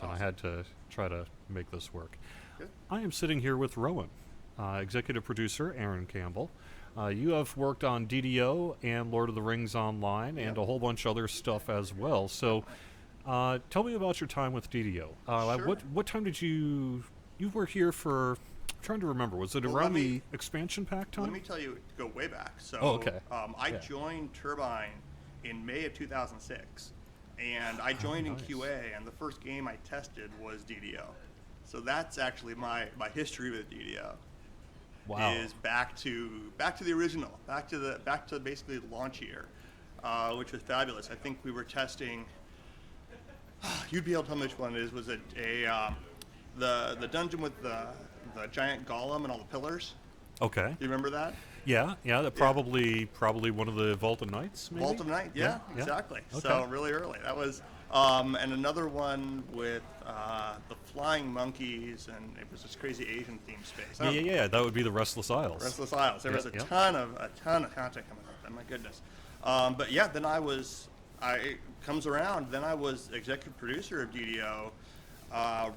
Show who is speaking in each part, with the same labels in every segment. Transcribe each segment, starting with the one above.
Speaker 1: and I
Speaker 2: Awesome.
Speaker 1: had to try to make this work.
Speaker 2: Good.
Speaker 1: I am sitting here with Rowan, executive producer Aaron Campbell. You have worked on DDO and Lord of the Rings Online and
Speaker 2: Yep.
Speaker 1: a whole bunch of other stuff as well. So,
Speaker 2: Definitely.
Speaker 1: tell me about your time with DDO.
Speaker 2: Sure.
Speaker 1: What time did you were here for? I'm trying to remember. Was it
Speaker 2: Well,
Speaker 1: around the expansion pack
Speaker 2: let
Speaker 1: time?
Speaker 2: me tell you, go way back. So,
Speaker 1: Oh, okay.
Speaker 2: I
Speaker 1: Yeah.
Speaker 2: joined Turbine in May of 2006, and I joined in
Speaker 1: nice.
Speaker 2: QA, and the first game I tested was DDO. So that's actually my history with DDO.
Speaker 1: Wow.
Speaker 2: Is back to the original, back to basically the launch year, which was fabulous. I think we were testing. You'd be able to tell me which one it is. Was it the dungeon with the giant golem and all the pillars?
Speaker 1: Okay.
Speaker 2: Do you remember that?
Speaker 1: Yeah. Yeah. That
Speaker 2: Yeah.
Speaker 1: probably one of the Vault of Knights. Maybe?
Speaker 2: Vault of Night, yeah,
Speaker 1: Yeah.
Speaker 2: exactly.
Speaker 1: Okay.
Speaker 2: So really early. That was, and another one with the flying monkeys, and it was this crazy Asian themed space.
Speaker 1: Yeah. That would be the Restless Isles.
Speaker 2: Restless Isles. There was a
Speaker 1: Yeah.
Speaker 2: ton of content coming out. Then, my goodness. But yeah, then it comes around. Then I was executive producer of DDO,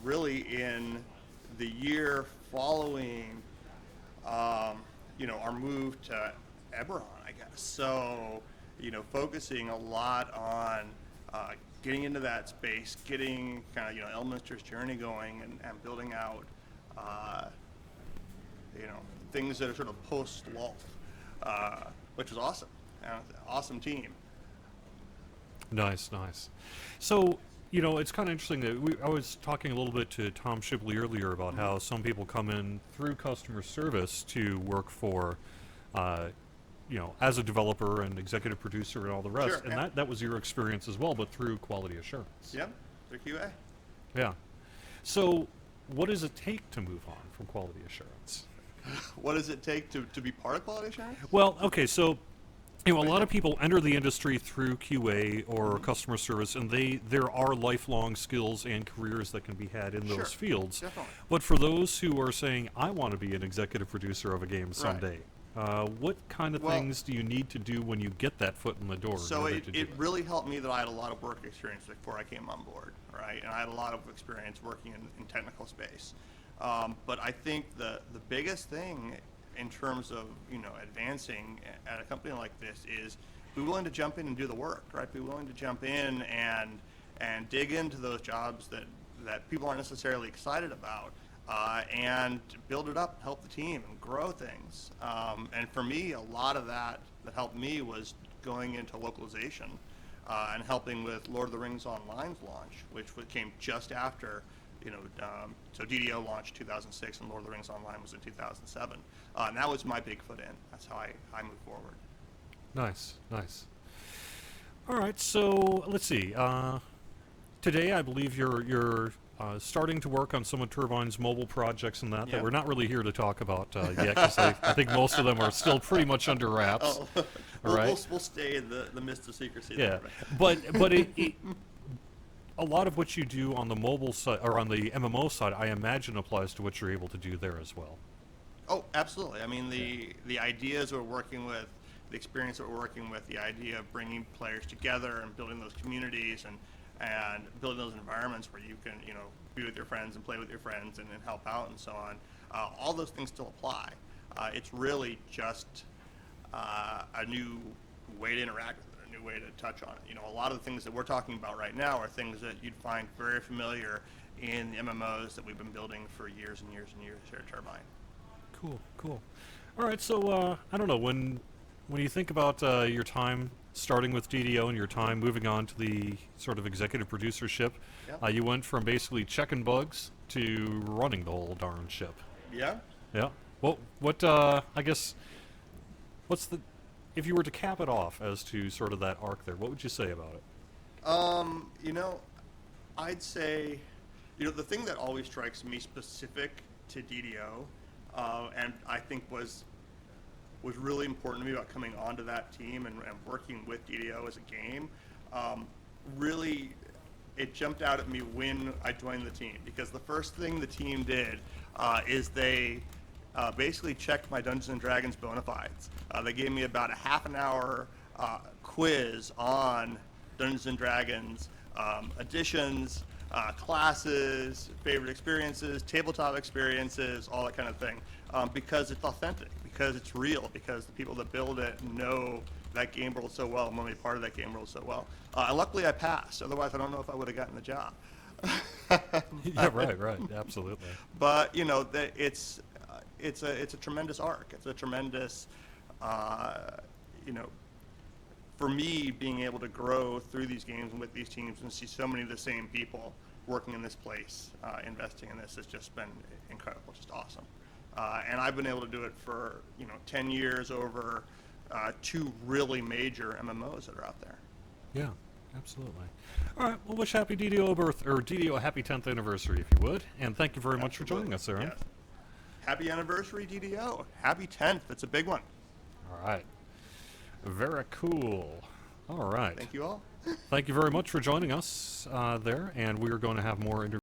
Speaker 2: really in the year following, our move to Eberron, I guess. So, focusing a lot on getting into that space, getting kind of, Elminster's journey going, and building out, things that are sort of post-Lulf, which is awesome. Awesome team.
Speaker 1: Nice. So, it's kind of interesting that I was talking a little bit to Tom Shipley earlier about how some people come in through customer service to work for, as a developer and executive producer and all the rest.
Speaker 2: Sure,
Speaker 1: And
Speaker 2: yeah.
Speaker 1: that was your experience as well, but through quality assurance.
Speaker 2: Yep, they're QA.
Speaker 1: Yeah. So, what does it take to move on from quality assurance?
Speaker 2: What does it take to be part of quality assurance?
Speaker 1: Well, okay, so a lot of people enter the industry through QA or customer service, and there are lifelong skills and careers that can be had in
Speaker 2: Sure,
Speaker 1: those fields.
Speaker 2: definitely.
Speaker 1: But for those who are saying, I want to be an executive producer of a game someday, what kind of
Speaker 2: Well-
Speaker 1: things do you need to do when you get that foot in the door? in
Speaker 2: So
Speaker 1: order
Speaker 2: it,
Speaker 1: to do
Speaker 2: it
Speaker 1: that?
Speaker 2: really helped me that I had a lot of work experience before I came on board, right? And I had a lot of experience working in technical space. But I think the biggest thing in terms of, advancing at a company like this is be willing to jump in and do the work, right? Be willing to jump in and dig into those jobs that people aren't necessarily excited about, and build it up, help the team, and grow things. And for me, a lot of that helped me was going into localization, and helping with Lord of the Rings Online's launch, which came just after, so DDO launched 2006 and Lord of the Rings Online was in 2007. And that was my big foot in. That's how I moved forward.
Speaker 1: Nice. All right, so let's see. Today, I believe you're starting to work on some of Turbine's mobile projects and that
Speaker 2: Yeah.
Speaker 1: we're not really here to talk about yet, because I think most of them are still pretty much under wraps.
Speaker 2: Oh,
Speaker 1: All right.
Speaker 2: we'll stay in the midst of secrecy.
Speaker 1: Yeah,
Speaker 2: There,
Speaker 1: but a lot of what you do on the mobile side or on the MMO side, I imagine applies to what you're able to do there as well.
Speaker 2: Oh, absolutely. I mean, the ideas we're working with, the experience that we're working with, the idea of bringing players together and building those communities and building those environments where you can, be with your friends and play with your friends and help out and so on. All those things still apply. It's really just a new way to interact with it, a new way to touch on it. A lot of the things that we're talking about right now are things that you'd find very familiar in the MMOs that we've been building for years and years and years here at Turbine.
Speaker 1: Cool. All right, so I don't know when you think about your time starting with DDO and your time moving on to the sort of executive producership,
Speaker 2: Yep.
Speaker 1: you went from basically checking bugs to running the whole darn ship.
Speaker 2: Yeah?
Speaker 1: Yeah. Well, I guess, if you were to cap it off as to sort of that arc there, what would you say about it?
Speaker 2: I'd say, the thing that always strikes me specific to DDO, and I think was really important to me about coming onto that team and working with DDO as a game, really, it jumped out at me when I joined the team, because the first thing the team did is they basically checked my Dungeons and Dragons bona fides. They gave me about a half an hour quiz on Dungeons and Dragons additions, classes, favorite experiences, tabletop experiences, all that kind of thing, because it's authentic, because it's real, because the people that build it know that game world so well and want to be part of that game world so well. And luckily I passed, otherwise I don't know if I would have gotten the job.
Speaker 1: Yeah, right, absolutely.
Speaker 2: But you know, it's a tremendous arc. It's a tremendous, you know, for me being able to grow through these games and with these teams and see so many of the same people working in this place, investing in this has just been incredible, just awesome. And I've been able to do it for 10 years over 2 really major MMOs that are out there.
Speaker 1: Yeah, absolutely. All right, well, wish Happy DDO DDO a happy 10th anniversary, if you would, and thank you very much for joining us, Aaron.
Speaker 2: Yes. Happy anniversary, DDO. Happy 10th. It's a big one.
Speaker 1: All right. Very cool. All right.
Speaker 2: Thank you all.
Speaker 1: Thank you very much for joining us there, and we are going to have more interviews.